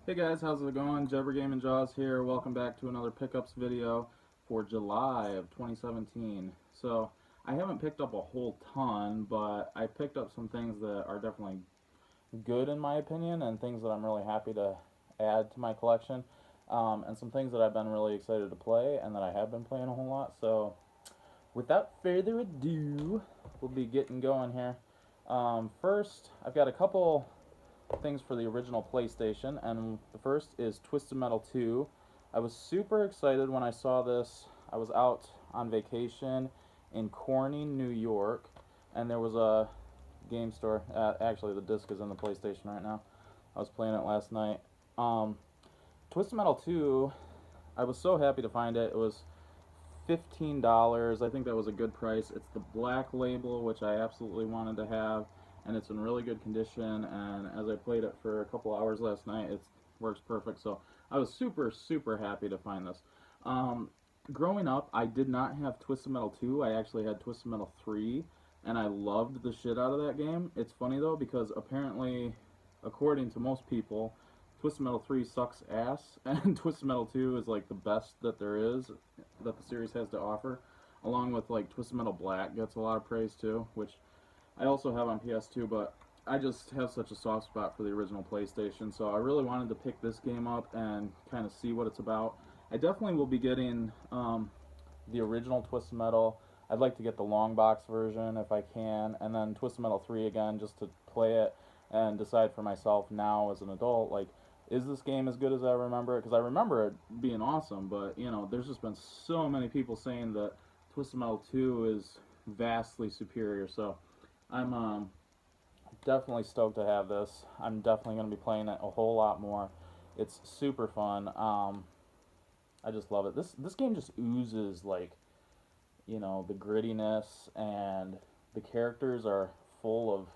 Hey guys, how's it going? Jebber Game and Jaws here. Welcome back to another pickups video for July of 2017. So, I haven't picked up a whole ton, but I picked up some things that are definitely good in my opinion and things that I'm really happy to add to my collection. And some things that I've been really excited to play and that I have been playing a whole lot. So, without further ado, we'll be getting going here. First, I've got a couple things for the original PlayStation, and the first is Twisted Metal 2. I was super excited when I saw this. I was out on vacation in Corning, New York, and there was a game store. Actually, the disc is in the PlayStation right now. I was playing it last night. Um, Twisted Metal 2, I was so happy to find it. It was $15. I think that was a good price. It's the black label, which I absolutely wanted to have, and it's in really good condition. And as I played it for a couple hours last night, it works perfect. So I was super happy to find this. Um, Growing up, I did not have Twisted Metal 2. I actually had Twisted Metal 3, and I loved the shit out of that game. It's funny though because apparently, according to most people, Twisted Metal 3 sucks ass, and Twisted Metal 2 is like the best that there is that the series has to offer, along with like Twisted Metal Black gets a lot of praise too, which I also have on PS2, but I just have such a soft spot for the original PlayStation, so I really wanted to pick this game up and kind of see what it's about. I definitely will be getting the original Twisted Metal. I'd like to get the long box version if I can, and then Twisted Metal 3 again just to play it and decide for myself now as an adult, like, is this game as good as I remember it? Because I remember it being awesome, but there's just been so many people saying that Twisted Metal 2 is vastly superior. So I'm definitely stoked to have this. I'm definitely going to be playing it a whole lot more. It's super fun. I just love it. This game just oozes like the grittiness, and the characters are full of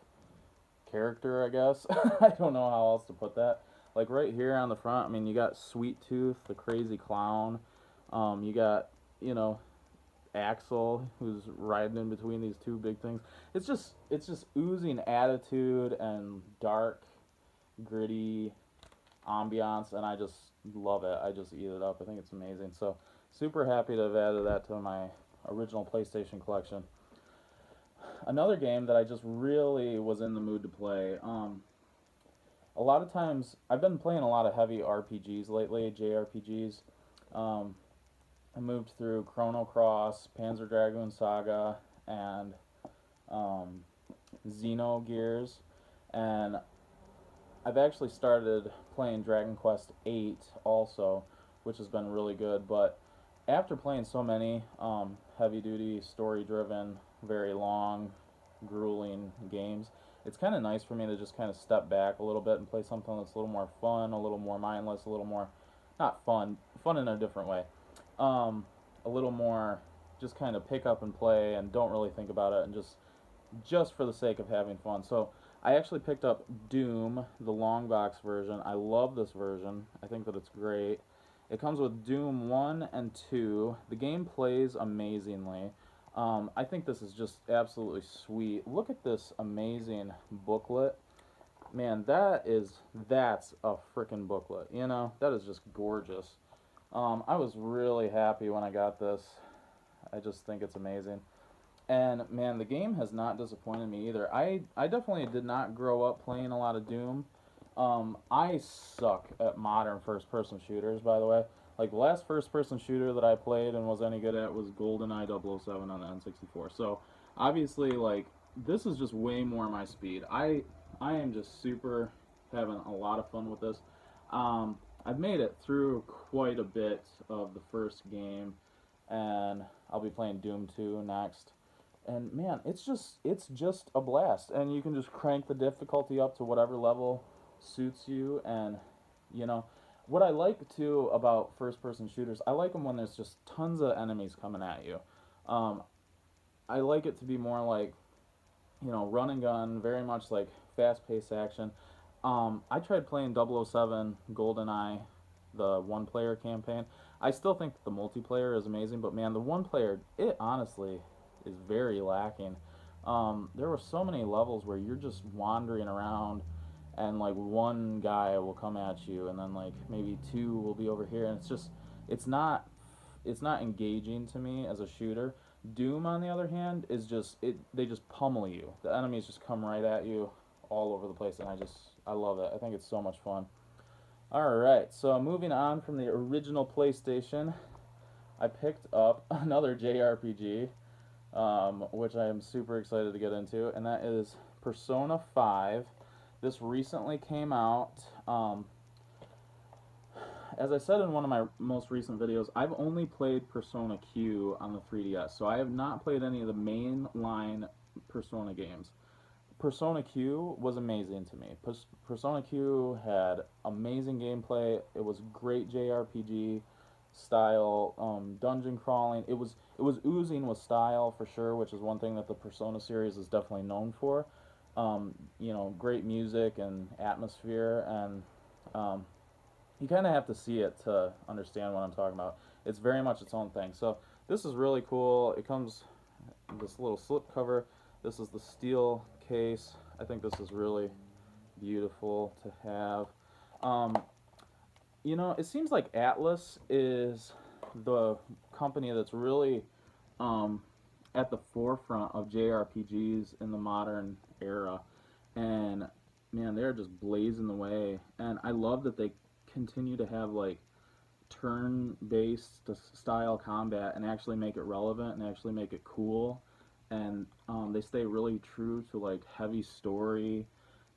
character, I guess. I don't know how else to put that. Like right here on the front, I mean, you got Sweet Tooth, the crazy clown. You got, you know, Axel, who's riding in between these two big things. It's just oozing attitude and dark, gritty ambiance, and I just love it. I just eat it up. I think it's amazing. So super happy to have added that to my original PlayStation collection. Another game that I just really was in the mood to play. A lot of times I've been playing a lot of heavy RPGs lately, JRPGs. Um, I moved through Chrono Cross, Panzer Dragoon Saga, and um, Xenogears, and I've actually started playing Dragon Quest 8 also, which has been really good. But after playing so many heavy duty, story driven, very long, grueling games, it's kind of nice for me to just kind of step back a little bit and play something that's a little more fun, a little more mindless, a little more, not fun, fun in a different way. Um, a little more just kind of pick up and play and don't really think about it and just for the sake of having fun. So I actually picked up Doom, the long box version. I love this version. I think that it's great. It comes with Doom 1 and 2. The game plays amazingly. I think this is just absolutely sweet. Look at this amazing booklet. Man, that's a freaking booklet. That is just gorgeous. I was really happy when I got this. I just think it's amazing. And man, the game has not disappointed me either. I definitely did not grow up playing a lot of Doom. I suck at modern first person shooters, by the way. Like the last first person shooter that I played and was any good at was GoldenEye 007 on the N64. So obviously, like, this is just way more my speed. I am just super having a lot of fun with this. I've made it through quite a bit of the first game, and I'll be playing Doom 2 next. And man, it's just a blast. And you can just crank the difficulty up to whatever level suits you. And you know what I like too about first person shooters, I like them when there's just tons of enemies coming at you. Um, I like it to be more like, run and gun, very much like fast paced action. I tried playing 007 GoldenEye, the one player campaign. I still think that the multiplayer is amazing, but man, the one player, it honestly is very lacking. There were so many levels where you're just wandering around, and like one guy will come at you, and then like maybe two will be over here, and it's just it's not it's not engaging to me as a shooter. Doom, on the other hand, is just they just pummel you. The enemies just come right at you all over the place, and I love it. I think it's so much fun. All right, so moving on from the original PlayStation, I picked up another JRPG, which I am super excited to get into, and that is Persona 5. This recently came out. As I said in one of my most recent videos, I've only played Persona Q on the 3DS, so I have not played any of the mainline Persona games. Persona Q was amazing to me. Persona Q had amazing gameplay. It was great JRPG style, dungeon crawling. It was oozing with style for sure, which is one thing that the Persona series is definitely known for. Great music and atmosphere, and you kind of have to see it to understand what I'm talking about. It's very much its own thing. So this is really cool. It comes in this little slip cover. This is the steel case. I think this is really beautiful to have. It seems like Atlas is the company that's really um, at the forefront of JRPGs in the modern era. And man, they're just blazing the way. And I love that they continue to have like turn-based style combat and actually make it relevant and actually make it cool. And they stay really true to like heavy story,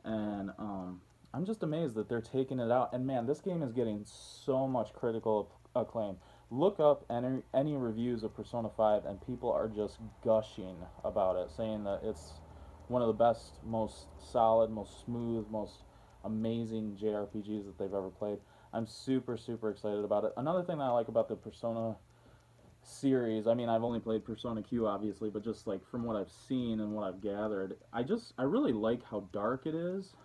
and I'm just amazed that they're taking it out. And man, this game is getting so much critical acclaim. Look up any reviews of Persona 5, and people are just gushing about it, saying that it's one of the best, most solid, most smooth, most amazing JRPGs that they've ever played. I'm super, super excited about it. Another thing that I like about the Persona series, I mean, I've only played Persona Q, obviously, but just like from what I've seen and what I've gathered, I really like how dark it is.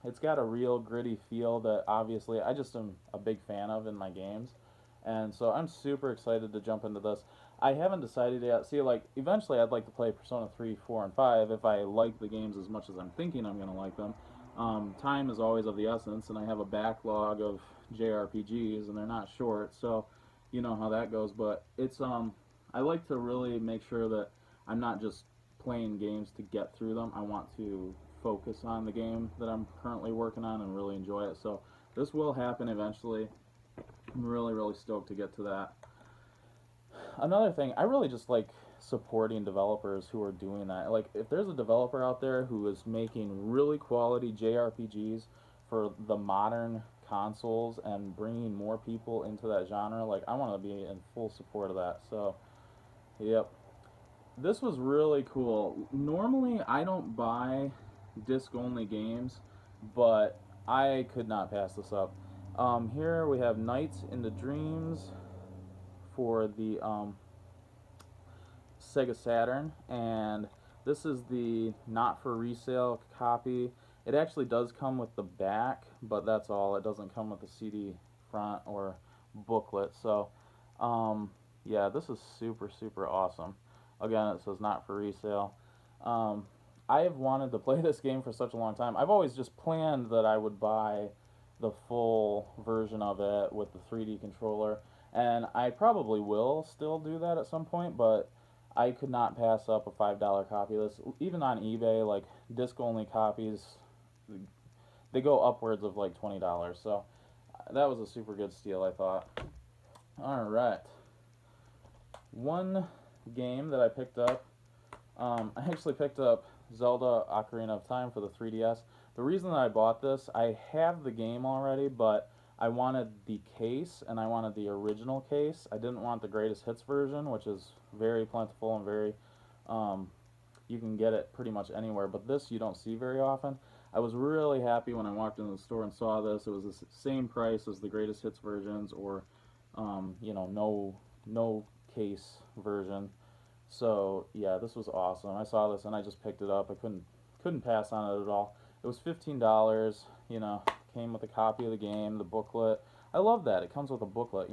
It's got a real gritty feel that obviously I just am a big fan of in my games. And so I'm super excited to jump into this. I haven't decided yet. See, like, eventually I'd like to play Persona 3, 4, and 5 if I like the games as much as I'm thinking I'm going to like them. Time is always of the essence, and I have a backlog of JRPGs, and they're not short, so you know how that goes. But I like to really make sure that I'm not just playing games to get through them. I want to focus on the game that I'm currently working on and really enjoy it. So this will happen eventually. I'm really, really stoked to get to that. Another thing, I really just like supporting developers who are doing that. Like, if there's a developer out there who is making really quality JRPGs for the modern consoles and bringing more people into that genre, like, I want to be in full support of that. So, yep. This was really cool. Normally, I don't buy disc-only games, but I could not pass this up. Here we have Nights into Dreams for the Sega Saturn, and this is the not for resale copy. It actually does come with the back, but that's all. It doesn't come with the CD front or booklet. So, yeah, this is super, super awesome. Again, it says not for resale. I have wanted to play this game for such a long time. I've always just planned that I would buy the full version of it with the 3D controller, and I probably will still do that at some point, but I could not pass up a $5 copy of this. Even on eBay, like disc-only copies, they go upwards of like $20. So that was a super good steal, I thought. All right, one game that I picked up. I actually picked up Zelda Ocarina of Time for the 3DS. The reason that I bought this, I have the game already, but I wanted the case, and I wanted the original case. I didn't want the greatest hits version, which is very plentiful and very, you can get it pretty much anywhere, but this you don't see very often. I was really happy when I walked into the store and saw this. It was the same price as the greatest hits versions, or, no case version. So yeah, this was awesome. I saw this and I just picked it up. I couldn't pass on it at all. It was $15. Came with a copy of the game, the booklet. I love that it comes with a booklet.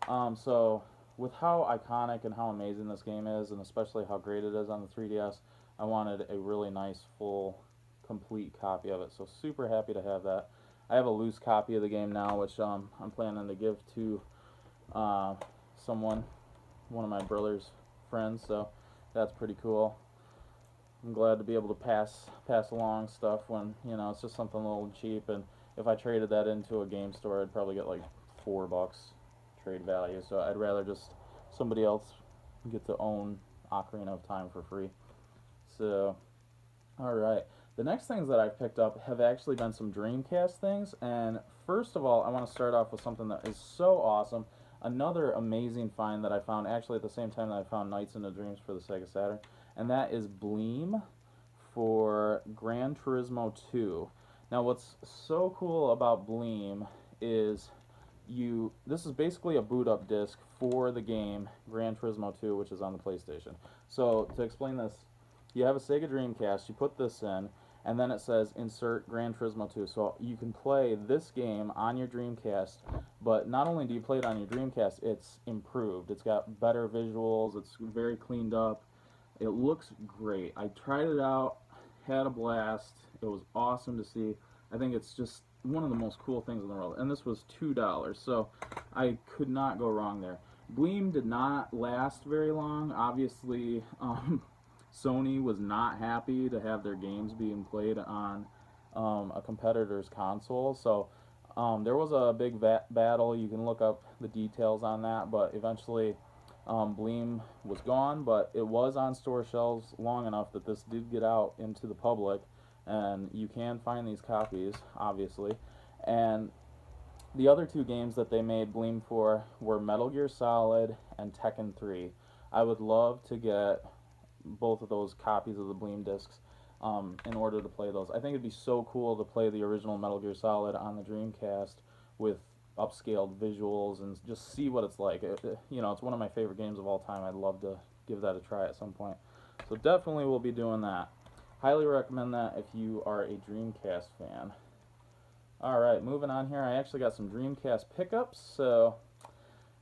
So with how iconic and how amazing this game is, and especially how great it is on the 3DS, I wanted a really nice full complete copy of it. So super happy to have that. I have a loose copy of the game now, which I'm planning to give to someone, one of my brother's friends. So that's pretty cool. I'm glad to be able to pass along stuff when, you know, it's just something a little cheap. And if I traded that into a game store, I'd probably get like $4 trade value. So I'd rather just somebody else get to own Ocarina of Time for free. So, alright. The next things that I've picked up have actually been some Dreamcast things. And first of all, I want to start off with something that is so awesome. Another amazing find that I found actually at the same time that I found Nights into Dreams for the Sega Saturn. And that is Bleem for Gran Turismo 2. Now what's so cool about Bleem is this is basically a boot up disc for the game Gran Turismo 2, which is on the PlayStation. So to explain this, you have a Sega Dreamcast, you put this in, and then it says insert Gran Turismo 2. So you can play this game on your Dreamcast, but not only do you play it on your Dreamcast, it's improved. It's got better visuals, it's very cleaned up. It looks great. I tried it out, had a blast. It was awesome to see. I think it's just one of the most cool things in the world. And this was $2, so I could not go wrong there. Bleem did not last very long. Obviously, Sony was not happy to have their games being played on a competitor's console. So there was a big battle. You can look up the details on that, but eventually Bleem was gone, but it was on store shelves long enough that this did get out into the public, and you can find these copies, obviously. And the other two games that they made Bleem for were Metal Gear Solid and Tekken 3. I would love to get both of those copies of the Bleem discs in order to play those. I think it'd be so cool to play the original Metal Gear Solid on the Dreamcast with upscaled visuals and just see what it's like. You know, it's one of my favorite games of all time. I'd love to give that a try at some point. So definitely we'll be doing that. Highly recommend that if you are a Dreamcast fan. Alright, moving on here. I actually got some Dreamcast pickups, so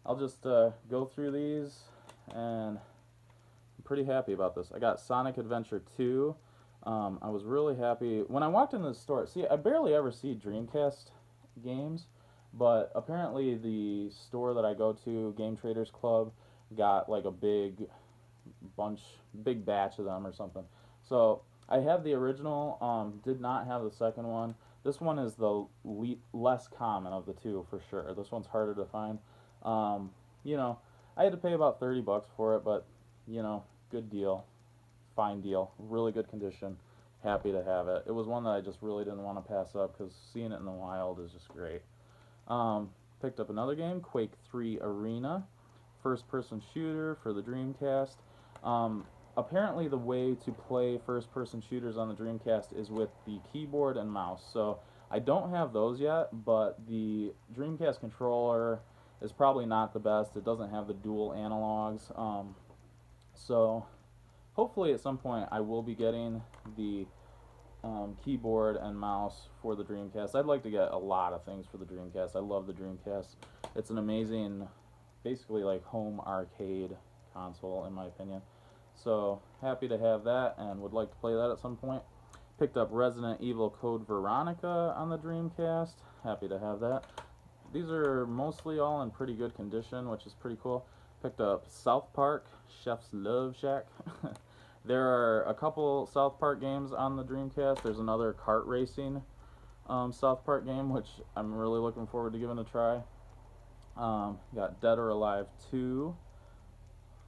I'll just go through these, and I'm pretty happy about this. I got Sonic Adventure 2. I was really happy. When I walked into the store, see, I barely ever see Dreamcast games, but apparently the store that I go to, Game Traders Club, got like a big batch of them or something. So I have the original, did not have the second one. This one is the less common of the two for sure. This one's harder to find. You know, I had to pay about $30 for it, but you know, good deal, fine deal, really good condition. Happy to have it. It was one that I just really didn't want to pass up because seeing it in the wild is just great. Picked up another game, Quake 3 Arena, first-person shooter for the Dreamcast. Apparently the way to play first-person shooters on the Dreamcast is with the keyboard and mouse. So I don't have those yet, but the Dreamcast controller is probably not the best. It doesn't have the dual analogs. So hopefully at some point I will be getting the keyboard and mouse for the Dreamcast. I'd like to get a lot of things for the Dreamcast. I love the Dreamcast. It's an amazing, basically like home arcade console in my opinion. So happy to have that and would like to play that at some point. Picked up Resident Evil Code Veronica on the Dreamcast. Happy to have that. These are mostly all in pretty good condition, which is pretty cool. Picked up South Park Chef's Love Shack. There are a couple South Park games on the Dreamcast. There's another kart racing South Park game, which I'm really looking forward to giving a try. Got Dead or Alive 2.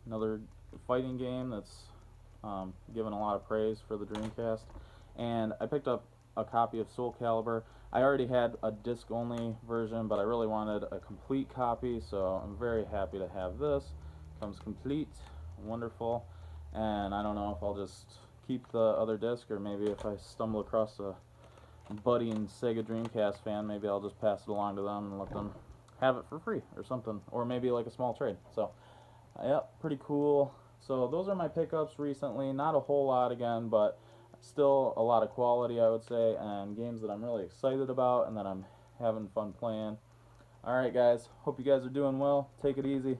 Another fighting game that's given a lot of praise for the Dreamcast. And I picked up a copy of Soul Calibur. I already had a disc-only version, but I really wanted a complete copy, so I'm very happy to have this. Comes complete, wonderful, and I don't know if I'll just keep the other disc, or maybe if I stumble across a budding Sega Dreamcast fan, maybe I'll just pass it along to them and let them have it for free or something, or maybe like a small trade. So yep, pretty cool. So those are my pickups recently. Not a whole lot again, but still a lot of quality, I would say, and games that I'm really excited about and that I'm having fun playing. Alright guys, hope you guys are doing well. Take it easy.